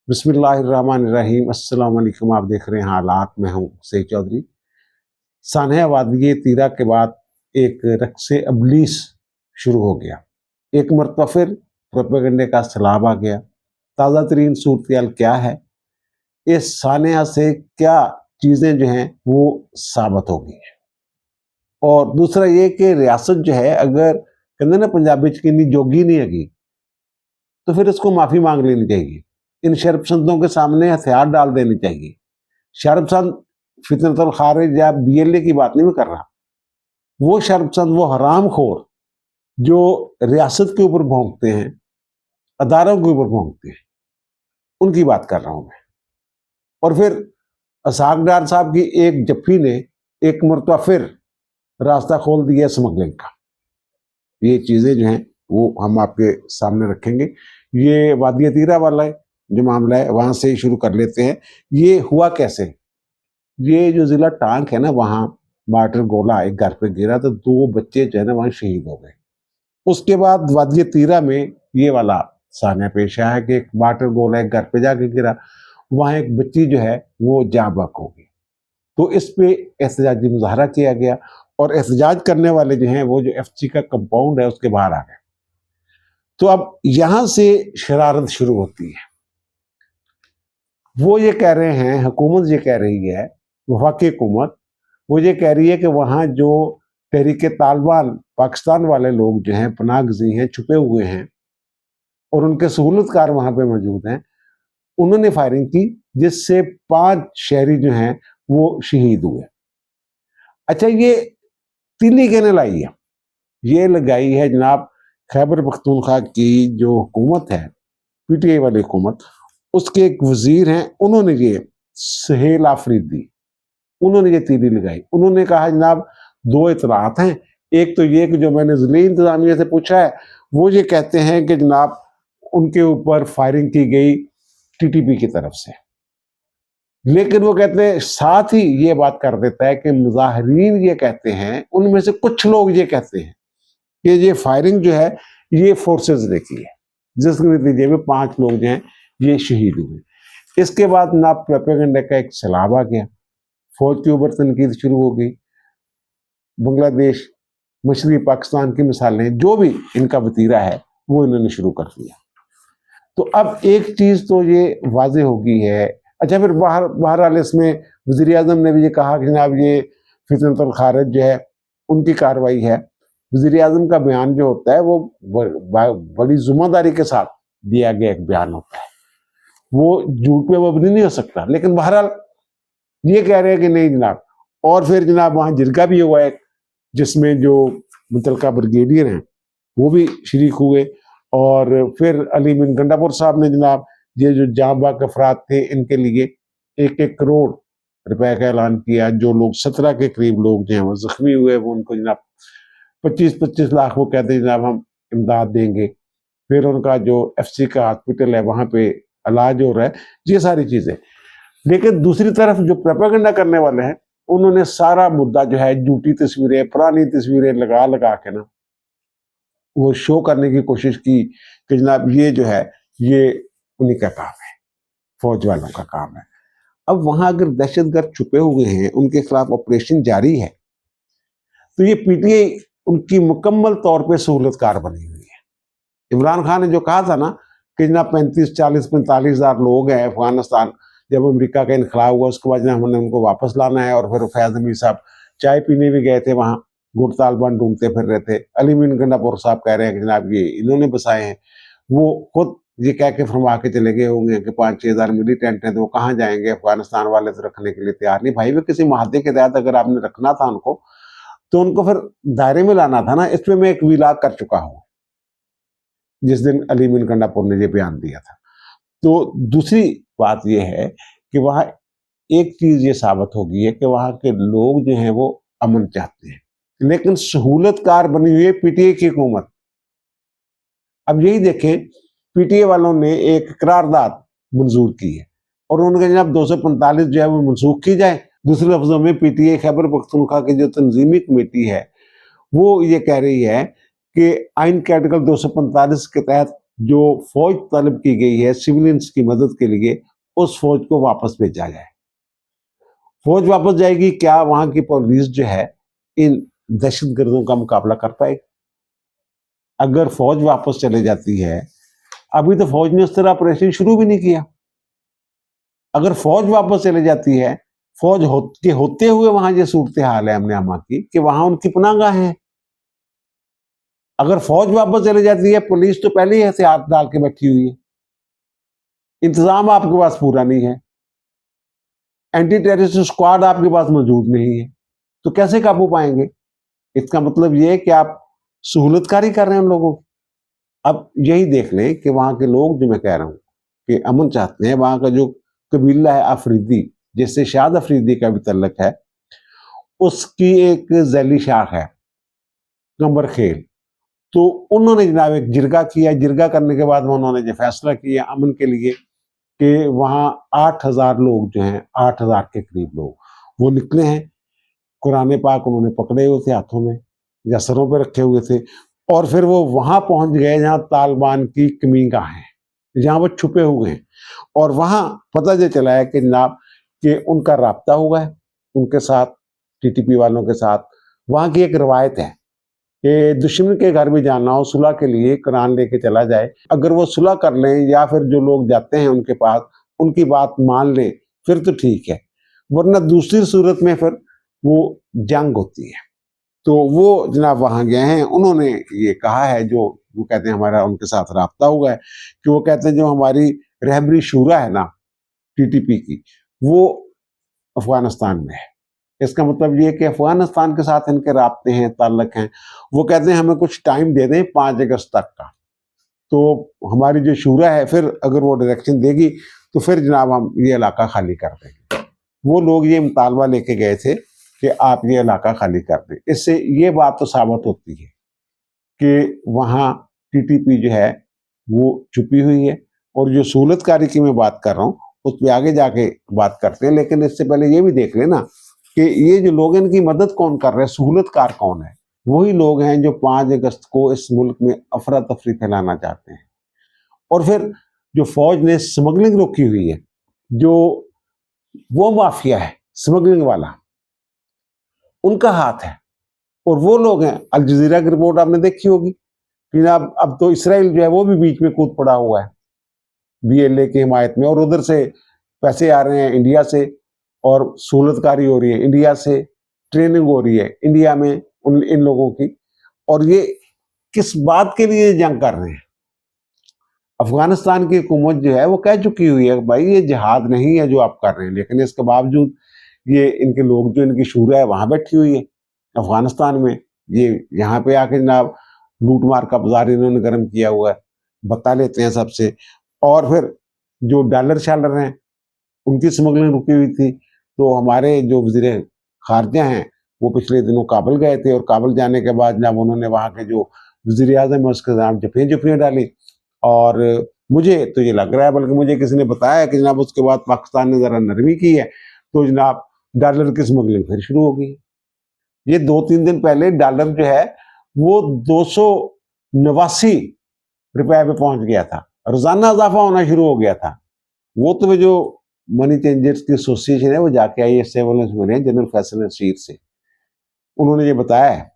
बिस्मिल्लाहिर्रहमानिर्रहीम। अस्सलाम वालेकुम। आप देख रहे हैं हालात। मैं हूँ सईद चौधरी। सानह वादिये तीरा के बाद एक रक्स अबलीस शुरू हो गया। एक मरतबा फिर प्रोपेगेंडे का सैलाब आ गया। ताज़ा तरीन सूरत क्या है, इस सानहा से क्या चीज़ें जो हैं वो साबित हो गई हैं। और दूसरा ये कि रियासत जो है, अगर कहते ना पंजाबी च किन्नी जोगी नहीं हैगी, तो फिर इसको माफ़ी मांग लेनी चाहिए। इन शर्पसंदों के सामने हथियार डाल देनी चाहिए। शर्पसंद फितरतुल खारिज या बीएलए की बात नहीं मैं कर रहा। वो शर्पसंद, वो हरामखोर जो रियासत के ऊपर भौंकते हैं, अदारों के ऊपर भौंकते हैं, उनकी बात कर रहा हूं मैं। और फिर असाक डार साहब की एक जफ्फी ने एक मरतबा फिर रास्ता खोल दिया स्मगलिंग का। ये चीज़ें जो हैं वो हम आपके सामने रखेंगे। ये वादिया तीरा वाला है जो मामला है, वहाँ से ही शुरू कर लेते हैं। ये हुआ कैसे? ये जो ज़िला टांक है ना, वहाँ मार्टर गोला एक घर पे गिरा तो 2 बच्चे जो है ना वहाँ शहीद हो गए। उसके बाद वादिया तीरा में ये वाला सान्या पेश आया कि एक मार्टर गोला एक घर पे जाके गिरा, वहाँ एक बच्ची जो है वो जाँ बहक हो गई। तो इस पे एहतजाजी मुज़ाहरा किया गया और एहतजाज करने वाले जो हैं वो जो एफसी का कंपाउंड है उसके बाहर आ गए। तो अब यहाँ से शरारत शुरू होती है। वो ये कह रहे हैं, हुकूमत ये कह रही है, वफाकी हुकूमत वो ये कह रही है कि वहाँ जो तहरीक तालिबान पाकिस्तान वाले लोग जो हैं पनाहगज़ी हैं, छुपे हुए हैं और उनके सहूलतकार वहाँ पे मौजूद हैं, उन्होंने फायरिंग की जिससे 5 शहरी जो हैं वो शहीद हुए। अच्छा, ये तीली कहने लाई है, ये लगाई है जनाब खैबर पख्तूनख्वा की जो हुकूमत है, पीटीआई वाली हुकूमत, उसके एक वजीर हैं, उन्होंने ये सुहेल आफरीदी, उन्होंने ये तीली लगाई। उन्होंने कहा जनाब 2 इतलात हैं। एक तो ये कि जो मैंने ज़िले इंतज़ामिया से पूछा है, वो ये कहते हैं कि जनाब उनके ऊपर फायरिंग की गई टीटीपी की तरफ से। लेकिन वो कहते हैं, साथ ही ये बात कर देता है कि मुजाहिरीन ये कहते हैं, उनमें से कुछ लोग ये कहते हैं कि ये फायरिंग जो है ये फोर्सेस ने की है, जिसके नतीजे में 5 लोग जो हैं ये शहीद हुए। इसके बाद जनाब प्रोपेगेंडा का एक सैलाब आ गया, फौज के ऊपर तनकीद शुरू हो गई। बांग्लादेश, मशरक़ी पाकिस्तान की मिसालें, जो भी इनका वतीरा है वो इन्होंने शुरू कर दिया। तो अब एक चीज़ तो ये वाजे हो गई है। अच्छा, फिर बहरहाल इसमें वज़ीर आज़म ने भी ये कहा कि जनाब ये फितनतुल खारिज जो है उनकी कार्रवाई है। वज़ीर आज़म का बयान जो होता है वो बड़ी ज़िम्मेदारी के साथ दिया गया एक बयान होता है, वो झूठ पे मबनी नहीं हो सकता। लेकिन बहरहाल ये कह रहे हैं कि नहीं जनाब। और फिर जनाब वहाँ जिरगा भी हुआ है, जिसमें जो मुतलका ब्रिगेडियर हैं वो भी शरीक हुए। और फिर अली बिन गंडापुर साहब ने जनाब ये जो जाँ बहक अफराद थे इनके लिए 1-1 करोड़ रुपए का ऐलान किया। जो लोग 17 के करीब लोग जो हैं वो जख्मी हुए, वो उनको जनाब 25-25 लाख वो कहते हैं जनाब हम इमदाद देंगे। फिर उनका जो एफसी का हॉस्पिटल है वहाँ पे इलाज हो रहा है, ये सारी चीज़ें। लेकिन दूसरी तरफ जो प्रोपेगेंडा करने वाले हैं, उन्होंने सारा मुद्दा जो है झूठी तस्वीरें, पुरानी तस्वीरें लगा लगा के ना वो शो करने की कोशिश की कि जनाब ये जो है ये उन्हीं का काम है, फौज वालों का काम है। अब वहाँ अगर दहशतगर्द छुपे हुए हैं, उनके खिलाफ ऑपरेशन जारी है, तो ये पीटीआई उनकी मुकम्मल तौर पे सहूलतकार बनी हुई है। इमरान खान ने जो कहा था ना कि जनाब 35, 40, 45 हज़ार लोग हैं अफगानिस्तान, जब अमेरिका का इनकलाब हुआ उसके बाद हमने उनको वापस लाना है। और फिर फैज़ अमीर साहब चाय पीने भी गए थे वहाँ, गुट तालिबान ढूंढते फिर रहे थे। अली बिन गंडापुर साहब कह रहे हैं कि जनाब ये इन्होंने बसाए हैं। वो खुद ये कह के फरमा के चले गए होंगे कि 5-6 हज़ार मिलिटेंट हैं, तो वो कहाँ जाएंगे? अफगानिस्तान वाले तो रखने के लिए तैयार नहीं। भाई वो किसी माहदे के तहत अगर आपने रखना था उनको, तो उनको फिर दायरे में लाना था ना। इस पर मैं एक वीलाग कर चुका हूँ जिस दिन अली बिन गंडापुर ने ये बयान दिया था। तो दूसरी बात यह है कि वहाँ एक चीज़ ये साबित हो गई है कि वहाँ के लोग जो हैं वो अमन चाहते हैं, लेकिन सहूलतकार बनी हुई है पीटीआई की हुकूमत। अब यही देखें, पीटीआई वालों ने एक करारदाद मंजूर की है और उन्होंने कहा जनाब 245 जो है वो मनसूख की जाए। दूसरे लफ्जों में पीटीआई खैबर पख्तूनख्वा की जो तंजीमी कमेटी है वो ये कह रही है कि आइन के आर्टिकल 245 के तहत जो फौज तलब की गई है सिविलियंस की मदद के लिए, उस फौज को वापस भेजा जाए। फौज वापस जाएगी, क्या वहां की पुलिस जो है इन दहशतगर्दों का मुकाबला कर पाएगी? अगर फौज वापस चले जाती है, अभी तो फौज ने उस तरह ऑपरेशन शुरू भी नहीं किया, अगर फौज वापस चले जाती है, फौज होते हुए वहां ये सूरत हाल है हमने हमा की कि वहां उनकी पनाहगाह है। अगर फौज वापस चले जाती है, पुलिस तो पहले ही हथियार डाल के बैठी हुई है, इंतजाम आपके पास पूरा नहीं है, एंटी टेररिस्ट स्क्वाड आपके पास मौजूद नहीं है, तो कैसे काबू पाएंगे? इसका मतलब ये है कि आप सहूलतकारी कर रहे हैं उन लोगों की। अब यही देख लें कि वहां के लोग, जो मैं कह रहा हूं कि अमन चाहते हैं, वहां का जो कबीला है अफरीदी, जिससे शाद अफरीदी का भी तल्लक है, उसकी एक जैली शाख है कंबर खेल। तो उन्होंने जनाब एक जिरगा किया, जिरगा करने के बाद उन्होंने जो फैसला किया अमन के लिए कि वहाँ 8,000 लोग जो हैं, 8,000 के करीब लोग वो निकले हैं। कुरान पाक उन्होंने पकड़े हुए थे हाथों में या सरों पर रखे हुए थे, और फिर वो वहां पहुंच गए जहां तालिबान की कमीगाह है, जहां वो छुपे हुए हैं। और वहां पता ये चला है कि जनाब कि उनका राब्ता हुआ है उनके साथ, टीटीपी वालों के साथ। वहां की एक रवायत है कि दुश्मन के घर भी जाना हो सुलह के लिए, कुरान लेके चला जाए, अगर वो सुलह कर लें या फिर जो लोग जाते हैं उनके पास उनकी बात मान लें, फिर तो ठीक है, वरना दूसरी सूरत में फिर वो जंग होती है। तो वो जनाब वहां गए हैं, उन्होंने ये कहा है, जो वो कहते हैं हमारा उनके साथ राब्ता हुआ है, कि वो कहते हैं जो हमारी रहबरी शूरा है ना टीटीपी की, वो अफगानिस्तान में है। इसका मतलब ये कि अफगानिस्तान के साथ इनके राब्ते हैं, ताल्लुक हैं। वो कहते हैं हमें कुछ टाइम दे दें 5 अगस्त तक का, तो हमारी जो शूरा है फिर अगर वो डायरेक्शन देगी तो फिर जनाब हम ये इलाका खाली कर देंगे। वो लोग ये मुतालबा लेके गए थे कि आप ये इलाका खाली कर दें। इससे ये बात तो साबित होती है कि वहाँ टीटीपी जो है वो छुपी हुई है। और जो सहूलतकारी की मैं बात कर रहा हूँ उस पर आगे जाके बात करते हैं, लेकिन इससे पहले ये भी देख लेना कि ये जो लोग इनकी मदद कौन कर रहे हैं, सहूलतकार कौन है? वही लोग हैं जो 5 अगस्त को इस मुल्क में अफरा तफरी फैलाना चाहते हैं। और फिर जो फौज ने स्मगलिंग रोकी हुई है, जो वो माफिया है स्मगलिंग वाला, उनका हाथ है। और वो लोग हैं, अल जजीरा की रिपोर्ट आपने देखी होगी कि अब तो इसराइल जो है वो भी बीच में कूद पड़ा हुआ है बीएलए की हिमायत में, और उधर से पैसे आ रहे हैं इंडिया से, और सहूलतकारी हो रही है इंडिया से, ट्रेनिंग हो रही है इंडिया में इन लोगों की। और ये किस बात के लिए जंग कर रहे हैं? अफगानिस्तान की हुकूमत जो है वो कह चुकी हुई है भाई ये जिहाद नहीं है जो आप कर रहे हैं, लेकिन इसके बावजूद ये इनके लोग, जो इनकी शूरा है वहां बैठी हुई है अफगानिस्तान में। ये यहाँ पे आके जनाब लूट मार का बाजार इन्होंने गर्म किया हुआ है, बता लेते हैं सबसे। और फिर जो डॉलर शालर हैं उनकी स्मगलिंग रुकी हुई थी। तो हमारे जो वजीर खारजा हैं वो पिछले दिनों काबुल गए थे, और काबुल जाने के बाद जनाब उन्होंने वहाँ के जो वजीर आजम है उसके जनाब जफियाँ जफियाँ डाली। और मुझे तो ये लग रहा है, बल्कि मुझे किसी ने बताया कि जनाब उसके बाद पाकिस्तान ने ज़रा नरमी की है, तो जनाब डॉलर की स्मगलिंग फिर शुरू हो गई। ये 2-3 दिन पहले डॉलर जो है वो 289 रुपए पे पहुंच गया था, रोजाना इजाफा होना शुरू हो गया था। वो तो जो मनी चेंजर्स की एसोसिएशन है वो जाके आई है, मिले हैं जनरल फैसल रशीद से, उन्होंने ये बताया है,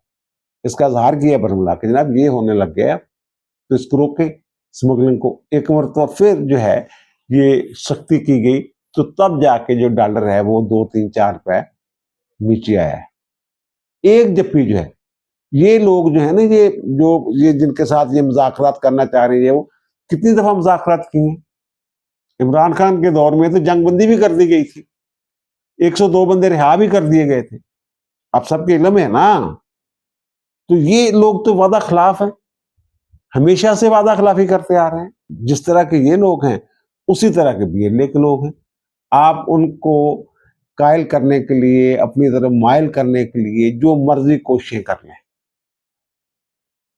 इसका इजहार किया बरमला कि जनाब ये होने लग गया, तो इसको रोके स्मगलिंग को। एक मरतबा फिर जो है ये सख्ती की गई, तो तब जाके जो डॉलर है वो 2-3-4 रुपए नीचे आया है। एक जप्पी जो है, ये लोग जो है ना, ये जिनके साथ ये मुज़ाकरात करना चाह रही है, वो कितनी दफा मुज़ाकरात की हैं? इमरान खान के दौर में तो जंगबंदी भी कर दी गई थी, 102 बंदे रिहा भी कर दिए गए थे, आप सबके इल्म है ना। तो ये लोग तो वादा खिलाफ है, हमेशा से वादा खिलाफी करते आ रहे हैं। जिस तरह के ये लोग हैं उसी तरह के बीएलए के लोग हैं। आप उनको कायल करने के लिए, अपनी तरफ मायल करने के लिए जो मर्जी कोशिशें कर लें,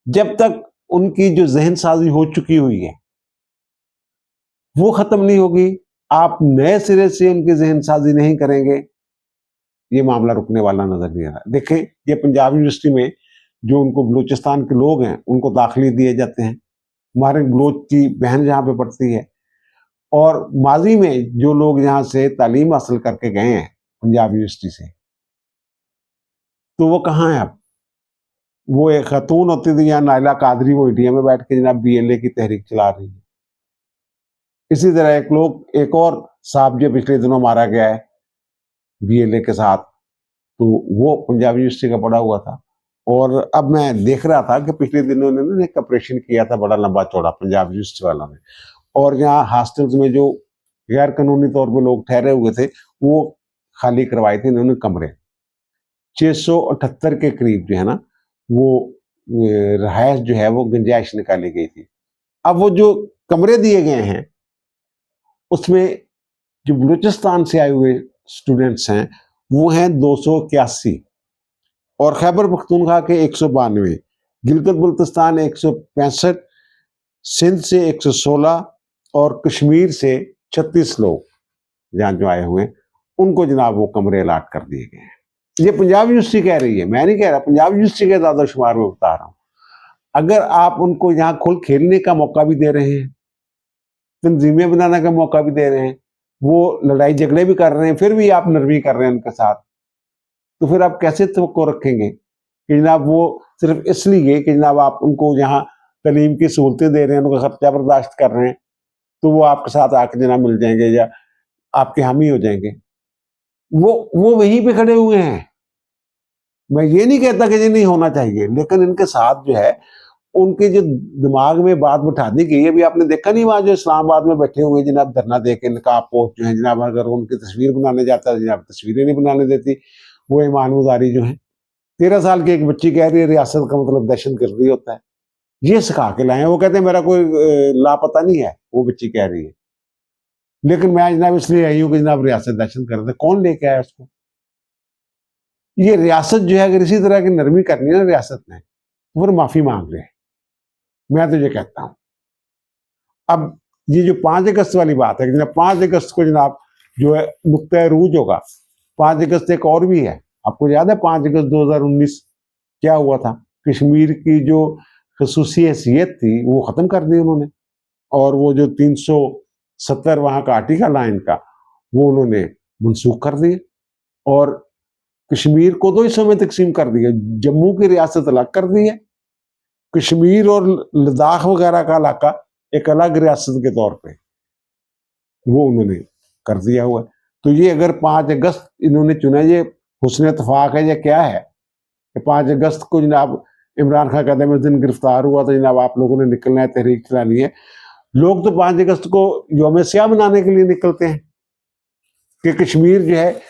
जब तक उनकी जो जहन साजी हो चुकी हुई है वो खत्म नहीं होगी, आप नए सिरे से उनकी जहन साजी नहीं करेंगे, ये मामला रुकने वाला नजर नहीं आ रहा। देखें, ये पंजाब यूनिवर्सिटी में जो उनको बलूचिस्तान के लोग हैं उनको दाखिले दिए जाते हैं, हमारे बलोच की बहन जहाँ पे पढ़ती है। और माजी में जो लोग यहाँ से तालीम हासिल करके गए हैं पंजाब यूनिवर्सिटी से, तो वो कहाँ है अब? वो एक खातून होती थी यहाँ नाइला कादरी, वो इंडिया में बैठ के जनाब BLA की तहरीक चला रही है। इसी तरह एक और साहब जो पिछले दिनों मारा गया है BLA के साथ, तो वो पंजाब यूनिवर्सिटी का पढ़ा हुआ था। और अब मैं देख रहा था कि पिछले दिनों ने एक ऑपरेशन किया था बड़ा लंबा चौड़ा पंजाब यूनिवर्सिटी वालों ने, और यहाँ हॉस्टल्स में जो गैर कानूनी तौर पे लोग ठहरे हुए थे वो खाली करवाए थे इन्होंने कमरे। 678 के करीब जो है ना वो रहायश जो है वो गुंजाइश निकाली गई थी। अब वो जो कमरे दिए गए हैं उसमें जो बलूचिस्तान से आए हुए स्टूडेंट्स हैं वो हैं 281, और खैबर पख्तूनख्वा के 192, गिलगित बल्तिस्तान 165, सिंध से 116 और कश्मीर से 36 लोग जहाँ जो आए हुए हैं उनको जनाब वो कमरे अलाट कर दिए गए हैं। ये पंजाब यूनिवर्सिटी कह रही है, मैं नहीं कह रहा, पंजाब यूनिवर्सिटी के दादा-शुमार में बता रहा हूँ। अगर आप उनको यहाँ खुल खेलने का मौका भी दे रहे हैं, तंजीमें बनाने का मौका भी दे रहे हैं, वो लड़ाई झगड़े भी कर रहे हैं, फिर भी आप नरमी कर रहे हैं उनके साथ, तो फिर आप कैसे तवक्को रखेंगे कि जनाब वो सिर्फ इसलिए कि जनाब आप उनको यहाँ तालीम की सहूलतें दे रहे हैं, उनका खर्चा बर्दाश्त कर रहे हैं, तो वो आपके साथ आके जनाब मिल जाएंगे या आपके हामी हो जाएंगे। वो वहीं पे खड़े हुए हैं। मैं ये नहीं कहता कि ये नहीं होना चाहिए, लेकिन इनके साथ जो है उनके जो दिमाग में बात बिठा दी गई है। अभी आपने देखा नहीं वहां जो इस्लामाबाद में बैठे हुए जनाब धरना दे के नकाब पोस्ट जो है जनाब, अगर उनकी तस्वीर बनाने जाता है जनाब तस्वीरें नहीं बनाने देती वो ईमान मुजारी जो है। 13 साल की एक बच्ची कह रही है रियासत का मतलब दहशतगर्दी होता है, ये सिखा के लाए हैं। वो कहते हैं मेरा कोई लापता नहीं है, वो बच्ची कह रही है, लेकिन मैं जनाब इसलिए आई हूँ कि जनाब रियासत दहशतगर्द है। कौन लेके आया उसको? ये रियासत जो है अगर इसी तरह की नरमी करनी है ना रियासत ने, तो फिर माफी मांग ले। मैं तो ये कहता हूं। अब ये जो 5 अगस्त वाली बात है, जनाब 5 अगस्त को जनाब जो है नुक्ता रूज होगा। 5 अगस्त एक और भी है, आपको याद है 5 अगस्त 2019 क्या हुआ था? कश्मीर की जो खसूसी हैसियत थी वो खत्म कर दी उन्होंने, और वो जो 370 वहां का आर्टिकल है इनका वो उन्होंने मनसूख कर दिए, और कश्मीर को 2 हिस्सों में तकसीम कर दिया। जम्मू की रियासत अलग कर दी है, कश्मीर और लद्दाख वगैरह का इलाका एक अलग रियासत के तौर पे वो उन्होंने कर दिया हुआ है। तो ये अगर 5 अगस्त इन्होंने चुना, ये हुस्न इत्तेफाक है या क्या है कि 5 अगस्त को जनाब इमरान खान कहते हैं उस दिन गिरफ्तार हुआ तो जनाब आप लोगों ने निकलना है, तहरीक चलानी है। लोग तो 5 अगस्त को यौम स्याह मनाने के लिए निकलते हैं कि कश्मीर जो है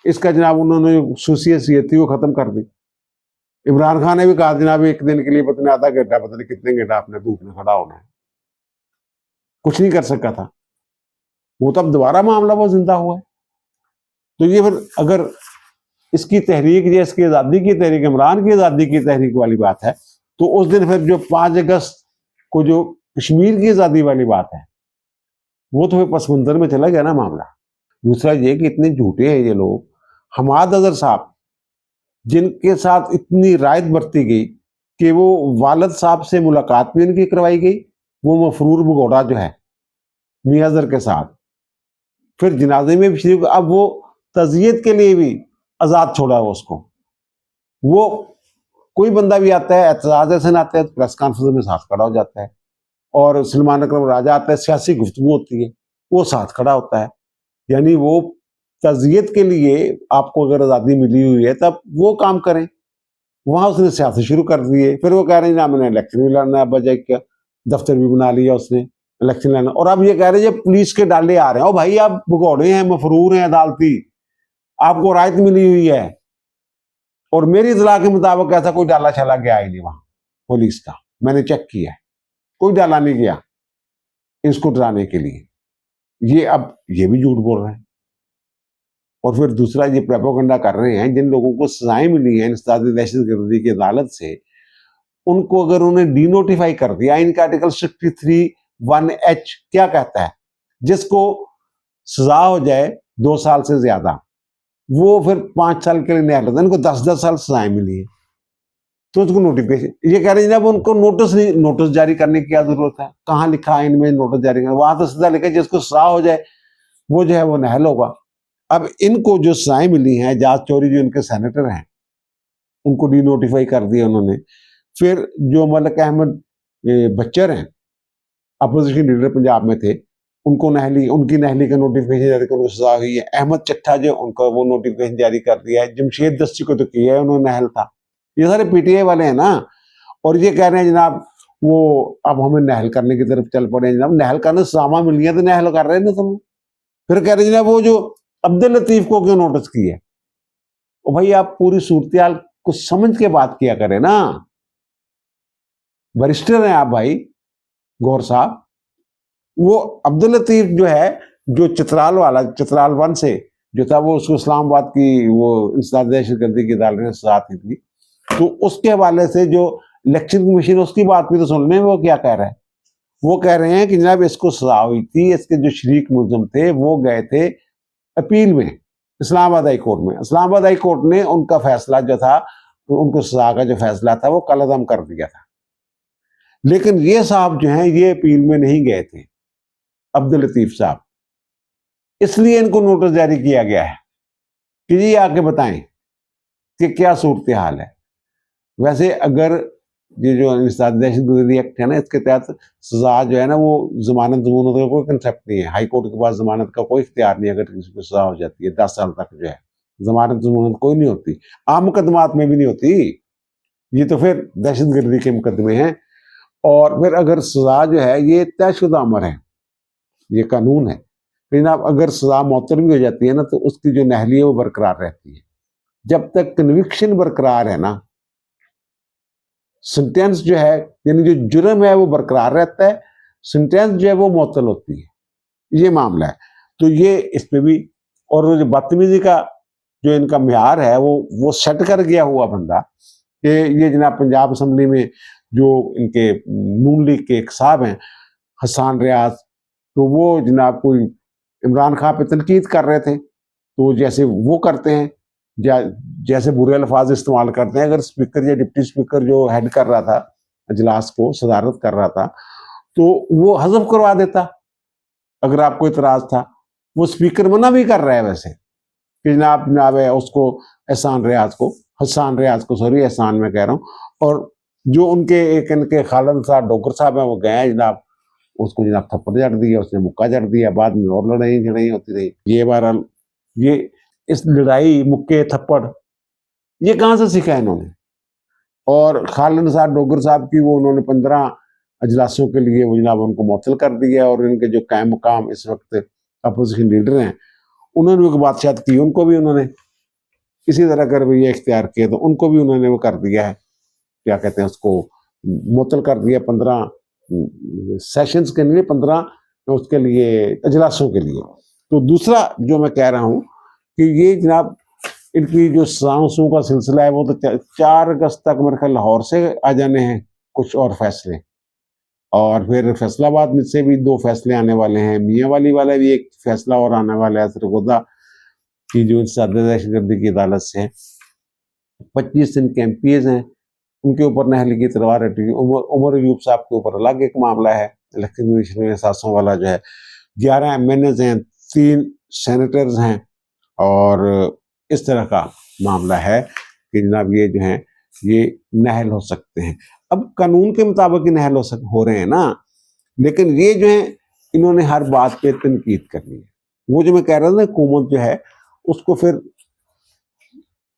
इसका जनाब उन्होंने खसूसी हैसियत थी वो खत्म कर दी। इमरान खान ने भी कहा जनाब एक दिन के लिए पता नहीं आधा घंटा पता नहीं कितने घंटा आपने धूप में खड़ा होना है, कुछ नहीं कर सका था वो, तब दोबारा मामला वो जिंदा हुआ है। तो ये फिर अगर इसकी तहरीक या इसकी आज़ादी की तहरीक, इमरान की आज़ादी की तहरीक वाली बात है, तो उस दिन फिर जो 5 अगस्त को जो कश्मीर की आज़ादी वाली बात है वो तो फिर पसमंजर में चला गया ना मामला। दूसरा ये कि इतने झूठे हैं ये लोग। हमाद अजहर साहब जिनके साथ इतनी रायत बरती गई कि वो वालिद साहब से मुलाकात भी उनकी करवाई गई, वो मफरूर भगौड़ा जो है मियां अजहर के साथ, फिर जनाजे में भी शरीक, अब वो तज़ियत के लिए भी आज़ाद छोड़ा है उसको। वो कोई बंदा भी आता है एतजाज हसन आता है प्रेस कॉन्फ्रेंस में साथ खड़ा हो जाता है, और सलमान अकरम राजा आता है सियासी गुफ्तगू होती है वो साथ खड़ा होता है। यानी वो तज़ियत के लिए आपको अगर आज़ादी मिली हुई है तब वो काम करें। वहां उसने सियासत शुरू कर दी है, फिर वो कह रहे हैं ना मैंने इलेक्शन भी लड़ना है, बजाय क्या दफ्तर भी बना लिया उसने इलेक्शन लड़ना, और अब ये कह रहे हैं पुलिस के डाले आ रहे हैं। ओ भाई आप भगौड़े हैं, मफरूर हैं अदालती, आपको रायत मिली हुई है, और मेरी इतला के मुताबिक ऐसा कोई डाला छला गया ही नहीं वहां पुलिस का, मैंने चेक किया है, कोई डाला नहीं गया इसको डराने के लिए। ये अब ये भी झूठ बोल रहे हैं। और फिर दूसरा ये प्रोपेगेंडा कर रहे हैं जिन लोगों को सजाएं मिली हैं इंसदाद दहशतगर्दी की अदालत से, उनको अगर उन्हें डीनोटिफाई कर दिया, इनका आर्टिकल 63(1)H क्या कहता है, जिसको सजा हो जाए 2 साल से ज्यादा वो फिर 5 साल के लिए नहीं रहता। इनको 10-10 साल सजाएं मिली है। तो उसको नोटिफिकेशन, ये कह रहे हैं जनाब उनको नोटिस जारी करने की क्या जरूरत है, कहाँ लिखा है इनमें नोटिस जारी करना, वहां तो सीधा लिखा है जिसको सजा हो जाए वो जो है वो नहल होगा। अब इनको जो सजाएं मिली हैं, जांच चोरी, जो इनके सेनेटर हैं उनको डी नोटिफाई कर दिया उन्होंने। फिर जो मलिक अहमद बच्चर हैं, अपोजिशन लीडर पंजाब में थे, उनकी नहली का नोटिफिकेशन जारी कर, उनको सजा हुई है। अहमद चट्ठा जो उनका वो नोटिफिकेशन जारी कर दिया है। जमशेद दस्ती को तो किया है उन्होंने, नहल था। ये सारे पीटीआई वाले हैं ना, और ये कह रहे हैं जनाब वो अब हमें नहल करने की तरफ चल पड़े हैं जनाब, नहल करने सामा मिल गया तो नहल कर रहे हैं ना तुम। फिर कह रहे हैं जनाब वो जो अब्दुल लतीफ को क्यों नोटिस किया, और भाई आप पूरी सूरत को समझ के बात किया करें ना, वरिष्ठर हैं आप भाई गौर साहब। वो अब्दुल लतीफ जो है, जो चित्राल वन से जो था, वो उसको इस्लामाबाद की वो दहशतगर्दी की अदालत ने सजा दी थी, तो उसके हवाले से जो इलेक्शन कमीशन, उसकी बात भी तो सुन लें वो क्या कह रहा है। वो कह रहे हैं कि जनाब इसको सजा हुई थी, इसके जो शरीक मुलजम थे वो गए थे अपील में इस्लामाबाद हाई कोर्ट में। इस्लामाबाद हाई कोर्ट ने उनका फैसला जो था, उनको सजा का जो फैसला था वो कलअदम कर दिया था। लेकिन ये साहब जो हैं ये अपील में नहीं गए थे, अब्दुल लतीफ साहब, इसलिए इनको नोटिस जारी किया गया है कि जी आके बताएं कि क्या सूरत हाल है। वैसे अगर ये जो दहशतगर्दी एक्ट है ना, इसके तहत सजा जो है ना वो जमानत का कोई कंसेप्ट नहीं है। हाई कोर्ट के पास जमानत का कोई इख्तियार नहीं है। अगर किसी को सजा हो जाती है 10 साल तक जो है, जमानत कोई नहीं होती, आम मुकदमात में भी नहीं होती। ये तो फिर दहशतगर्दी के मुकदमे हैं। और फिर अगर सजा जो है ये तयशुदा अमर है, ये कानून है। लेकिन आप अगर सजा मौतल भी हो जाती है ना, तो उसकी जो नहली है वो बरकरार रहती है। जब तक कन्विक्शन बरकरार है ना, सेंटेंस जो है यानी जो जुर्म है वो बरकरार रहता है, सेंटेंस जो है वो मौतल होती है। ये मामला है। तो ये इस पे भी, और जो बदतमीजी का जो इनका म्यार है वो सेट कर गया हुआ बंदा कि ये जनाब पंजाब असम्बली में जो इनके नून लीग के एक साहब हैं हसन रियाज, तो वो जनाब कोई इमरान खान पे तनकीद कर रहे थे, तो जैसे वो करते हैं, जैसे बुरे अल्फाज इस्तेमाल करते हैं। अगर स्पीकर या डिप्टी स्पीकर जो हेड कर रहा था अजलास को, सदारत कर रहा था, तो वो हज़फ करवा देता अगर आपको इतराज था। वो स्पीकर मना भी कर रहा है वैसे कि जनाब है उसको एहसान रियाज को सॉरी एहसान में कह रहा हूँ। और जो उनके एक इनके खालन साहब डोगर साहब हैं, वो गए हैं जनाब, उसको जनाब थप्पड़ जड़ दिया, उसने मुक्का जड़ दिया, बाद में और लड़ाई होती रही। ये बहरहाल ये इस लड़ाई मुक्के थप्पड़ ये कहाँ से सीखा इन्होंने। और खालिद साहब डोगर साहब की वो उन्होंने 15 अजलासों के लिए वो जनाब उनको मुअत्तल कर दिया। और इनके जो कायम मुकाम इस वक्त अपोजिशन लीडर हैं, उन्होंने भी बादशाह की, उनको भी उन्होंने इसी तरह कर रवैया इख्तियार किया, तो उनको भी उन्होंने वो कर दिया है, क्या कहते हैं उसको, मुअत्तल कर दिया 15 सेशंस के लिए, 15 उसके लिए अजलासों के लिए। तो दूसरा जो मैं कह रहा हूँ कि ये जनाब इनकी जो सांसों का सिलसिला है वो तो 4 अगस्त तक मेरे ख्याल लाहौर से आ जाने हैं कुछ और फैसले, और फिर फैसलाबाद में से भी 2 फैसले आने वाले हैं, मियांवाली वाला भी एक फैसला और आने वाला है सरगोदा की जो दहशतगर्दी की अदालत से है। 25 दिन के MPs हैं, उनके ऊपर नहल की तलवार हटी। उमर अयूब साहब के ऊपर अलग एक मामला है, इलेक्शन कमीशन में सासों वाला जो है। 11 MNAs हैं, 3 सेनेटर्स हैं, और इस तरह का मामला है कि जनाब ये जो है ये नहल हो सकते हैं। अब कानून के मुताबिक ही नहल हो रहे हैं ना, लेकिन ये जो है इन्होंने हर बात पे तनकीद करनी है। वो जो मैं कह रहा था ना, हुकूमत जो है उसको फिर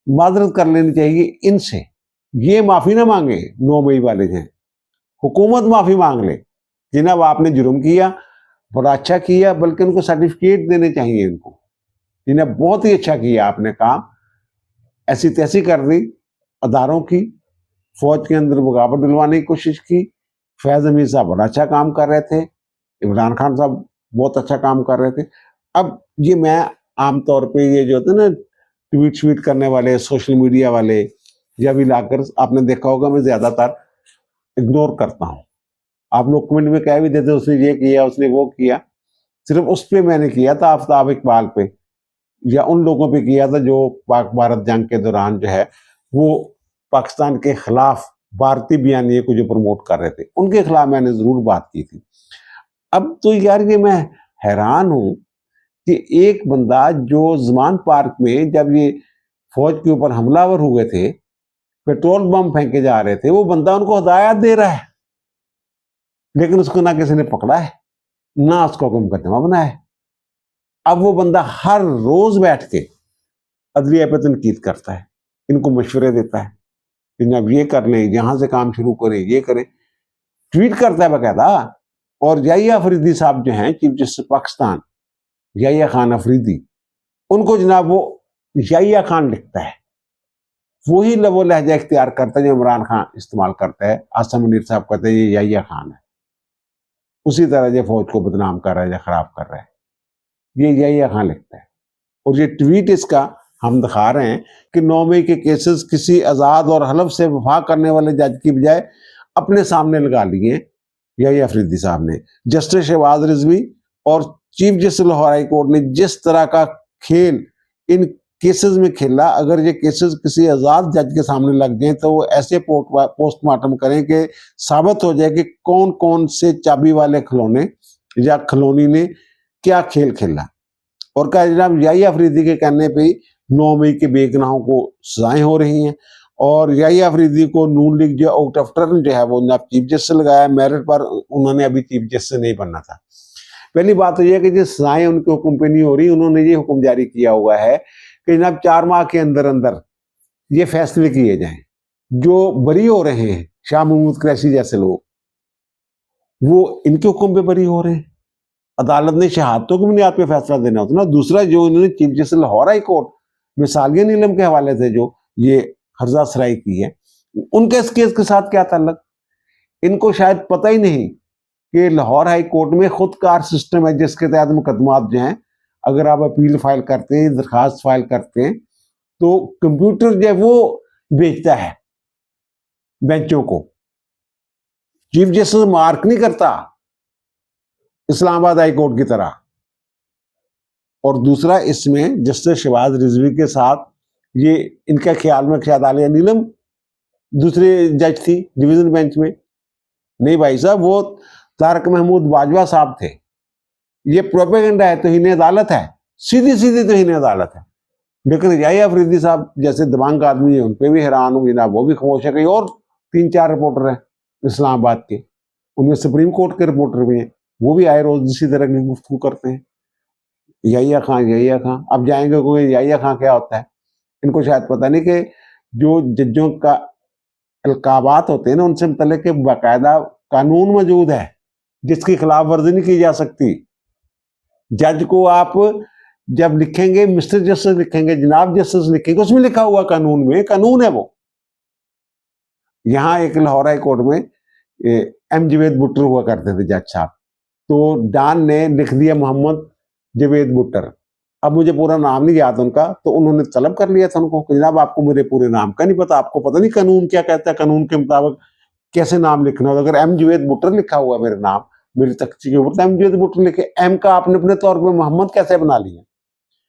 माजरत कर लेनी चाहिए इनसे। ये माफी ना मांगे 9 मई वाले जो हैं, हुकूमत माफी मांग ले, जनाब आपने जुर्म किया, बड़ा अच्छा किया, बल्कि उनको सर्टिफिकेट देने चाहिए इनको, जिन्हें बहुत ही अच्छा किया आपने काम। ऐसी तैसी कर दी अदारों की, फौज के अंदर बगावत दिलवाने की कोशिश की। फैज अमीर साहब बड़ा अच्छा काम कर रहे थे, इमरान खान साहब बहुत अच्छा काम कर रहे थे। अब ये मैं आमतौर पे ये जो होते हैं ना ट्वीट श्वीट करने वाले, सोशल मीडिया वाले, या भी लाकर, आपने देखा होगा मैं ज़्यादातर इग्नोर करता हूँ। आप लोग कमेंट में कह भी देते उसने ये किया, उसने वो किया, सिर्फ उस पर मैंने किया था आफ्ताब इकबाल पे, या उन लोगों पे किया था जो पाक भारत जंग के दौरान जो है वो पाकिस्तान के खिलाफ भारतीय बयानिए को जो प्रमोट कर रहे थे, उनके खिलाफ मैंने जरूर बात की थी। अब तो यार ये मैं हैरान हूं कि एक बंदा जो जमान पार्क में जब ये फौज के ऊपर हमलावर हुए थे, पेट्रोल बम फेंके जा रहे थे, वो बंदा उनको हिदायत दे रहा है, लेकिन उसको ना किसी ने पकड़ा है, ना उसका कोई मुकदमा बनाया है। अब वो बंदा हर रोज बैठ के अदलिया पे तनकीद करता है, इनको मशवरे देता है कि जब ये कर लें, यहां से काम शुरू करें, ये करें, ट्वीट करता है बकायदा। और याहिया अफरीदी साहब जो हैं चीफ जस्टिस पाकिस्तान, याहिया खान अफरीदी, उनको जनाब वो याहिया खान लिखता है, वही वो लहजा इख्तियार करता है जो इमरान खान इस्तेमाल करता है। आसम मुनीर साहब कहते हैं ये याहिया खान है, उसी तरह ये फौज को बदनाम कर रहा है या खराब कर रहा है, ये याहिया खान लिखता है। और ये ट्वीट इसका हम दिखा रहे हैं कि 9 मई के केसेस किसी आज़ाद और हलफ से वफा करने वाले जज की बजाय अपने सामने लगा लिए याहिया अफरीदी साहब ने। जस्टिस शहबाज रिजवी और chief justice Lahore high court ने जिस तरह का खेल इन केसेस में खेला, अगर ये केसेस किसी आज़ाद जज के सामने लग जाए तो वो ऐसे पोस्टमार्टम करें कि साबित हो जाए कि कौन कौन से चाबी वाले खिलौने या खिलौनी ने क्या खेल खेला। और क्या जनाब याहिया अफरीदी के कहने पे 9 मई के बेगुनाहों को सजाएं हो रही हैं। और याहिया अफरीदी को नून लीग जो आउट ऑफ टर्न जो है वो जनाब चीफ जस्टिस लगाया, मेरिट पर उन्होंने अभी चीफ जस्टिस नहीं बनना था। पहली बात तो यह कि जो सजाएं उनके हुक्म पे नहीं हो रही, उन्होंने ये हुक्म जारी किया हुआ है कि जनाब 4 माह के अंदर अंदर ये फैसले किए जाएं। जो बरी हो रहे हैं शाह महमूद कुरैशी जैसे लोग, वो इनके हुक्म पे बरी हो रहे हैं। अदालत ने शहादतों की बुनियाद पे फैसला देना होता ना। दूसरा जो इन्होंने chief justice Lahore high court में सालिया नीलम के हवाले से जो ये हर्जा सराई की है, उनके इस केस के साथ क्या ताल्लुक? इनको शायद पता ही नहीं कि लाहौर हाई कोर्ट में खुदकार सिस्टम है जिसके तहत मुकदमात जो हैं, अगर आप अपील फाइल करते हैं, दरखास्त फाइल करते हैं, तो कंप्यूटर जो है वो भेजता है बेंचों को, चीफ जस्टिस मार्क नहीं करता इस्लामाबाद हाई कोर्ट की तरह। और दूसरा इसमें जस्टिस शहबाज रिजवी के साथ ये इनका ख्याल में शायद आलिया नीलम दूसरे जज थी डिवीजन बेंच में, नहीं भाई साहब वो तारक महमूद बाजवा साहब थे। ये प्रोपेगेंडा है, तौहीन अदालत है, सीधी सीधी तौहीन अदालत है। लेकिन याहिया अफरीदी साहब जैसे दिमाग आदमी है, उन पर भी हैरान हूँ जनाब, वो भी खामोश है। कहीं और 3-4 रिपोर्टर हैं इस्लामाबाद के, उनमें सुप्रीम कोर्ट के रिपोर्टर भी हैं, वो भी आए रोज इसी तरह की गुफ्तगू करते हैं, याहिया खां याहिया खां। अब जाएंगे कोई याहिया खां क्या होता है, इनको शायद पता नहीं कि जो जजों का अलकाबात होते हैं ना, उनसे मतलब के बाकायदा कानून मौजूद है जिसकी खिलाफ वर्जी नहीं की जा सकती। जज को आप जब लिखेंगे मिस्टर जस्टिस लिखेंगे, जनाब जस्टिस लिखेंगे, उसमें लिखा हुआ कानून में, कानून है वो। यहाँ एक लाहौर हाई कोर्ट में एम जवेद भुट्टर हुआ करते थे जज साहब, तो डान ने लिख दिया मोहम्मद जवेद भुट्टर। अब मुझे पूरा नाम नहीं याद उनका, तो उन्होंने तलब कर लिया था उनको, जनाब आपको मेरे पूरे नाम का नहीं पता, आपको पता नहीं कानून क्या कहता है, कानून के मुताबिक कैसे नाम लिखना होगा। अगर एम जवेद भुट्टर लिखा हुआ मेरा नाम मेरी तख्ती के ऊपर, एम जवेद भुट्टर लिखे, एम का आपने अपने तौर पर मोहम्मद कैसे बना लिया?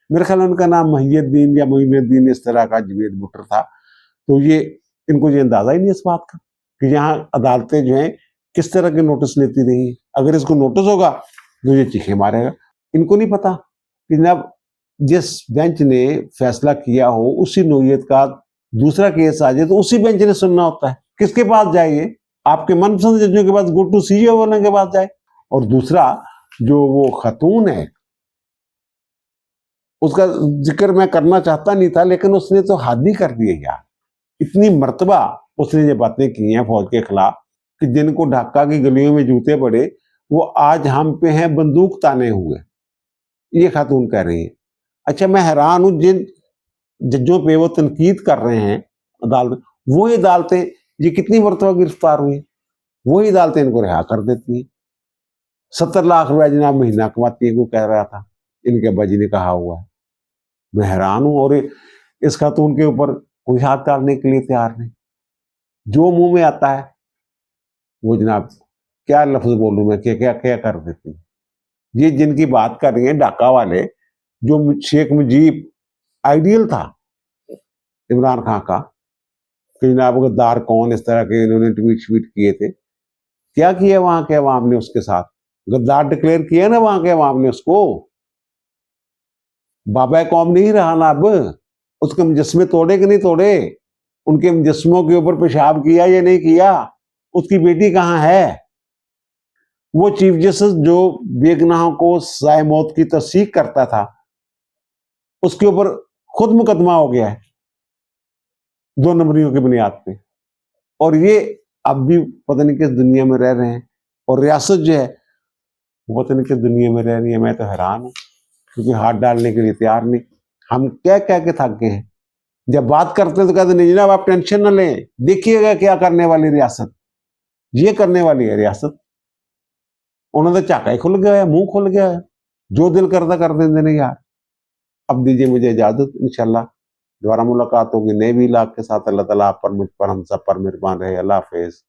मेरे ख्याल उनका नाम महियुद्दीन या मोइनुद्दीन इस तरह का जवेद भुट्टर था। तो ये इनको ये अंदाजा ही नहीं इस बात का कि यहाँ अदालतें जो हैं किस तरह के नोटिस लेती रही। अगर इसको नोटिस होगा तो ये चीखे मारेगा। इनको नहीं पता कि जनाब जिस बेंच ने फैसला किया हो उसी नोयत का दूसरा केस आ जाए तो उसी बेंच ने सुनना होता है। किसके पास जाइए? आपके मनपसंद जजों के पास, गो टू सीजीओ वाले के पास जाए। और दूसरा जो वो खतून है, उसका जिक्र मैं करना चाहता नहीं था, लेकिन उसने तो हद ही कर दिए यार। इतनी मर्तबा उसने ये बातें की हैं फौज के खिलाफ कि जिनको ढाका की गलियों में जूते पड़े वो आज हम पे हैं बंदूक ताने हुए, ये खातून कह रही है। अच्छा, मैं हैरान हूं जिन जजों पे वो तनकीद कर रहे हैं अदालत, वही अदालतें ये कितनी मरतबा गिरफ्तार हुई, वही अदालतें इनको रिहा कर देती हैं। 70 लाख रुपया जनाब महीना कमाती है, वो कह रहा था, इनके अब्बा जी ने कहा हुआ है। मैं हैरान हूं। और इस खातून के ऊपर कोई हाथ डालने के लिए तैयार नहीं, जो मुंह में आता है वो जनाब क्या लफ्ज बोलूं मैं, क्या क्या क्या कर देती है। ये जिनकी बात कर रही है ढाका वाले, जो शेख मुजीब आइडियल था इमरान खान का, कि जनाब गद्दार कौन, इस तरह के इन्होंने ट्वीट श्वीट किए थे। क्या किया वहां के अवाम ने उसके साथ? गद्दार डिक्लेयर किया ना वहां के अवाम ने उसको। बाबा कौम नहीं रहा ना अब। उसके मुजस्मे तोड़े कि नहीं तोड़े? उनके मुजस्मों के ऊपर पेशाब किया या नहीं किया? उसकी बेटी कहाँ है? वो चीफ जस्टिस जो बेगुनाहों को सजाए मौत की तस्दीक करता था, उसके ऊपर खुद मुकदमा हो गया है 2 नंबरियों की बुनियाद पे। और ये अब भी पता नहीं किस दुनिया में रह रहे हैं। और रियासत जो है वो पता नहीं किस दुनिया में रह रही है। मैं तो हैरान हूँ, क्योंकि हाथ डालने के लिए तैयार नहीं। हम क्या कह के थक गए हैं। जब बात करते हैं तो कहते नहीं जनाब आप टेंशन ना लें, देखिएगा क्या करने वाली रियासत, ये करने वाली है रियासत। उन्होंने तो चाका ही खुल गया है, मुंह खुल गया है, जो दिल करता कर देंगे नहीं यार। अब दीजिए मुझे इजाजत, इंशाल्लाह दोबारा मुलाकात होगी नए भी इलाके के साथ। अल्लाह ताला आप पर, मुझ पर, हम सब पर मेहरबान रहे। अल्लाह हाफिज।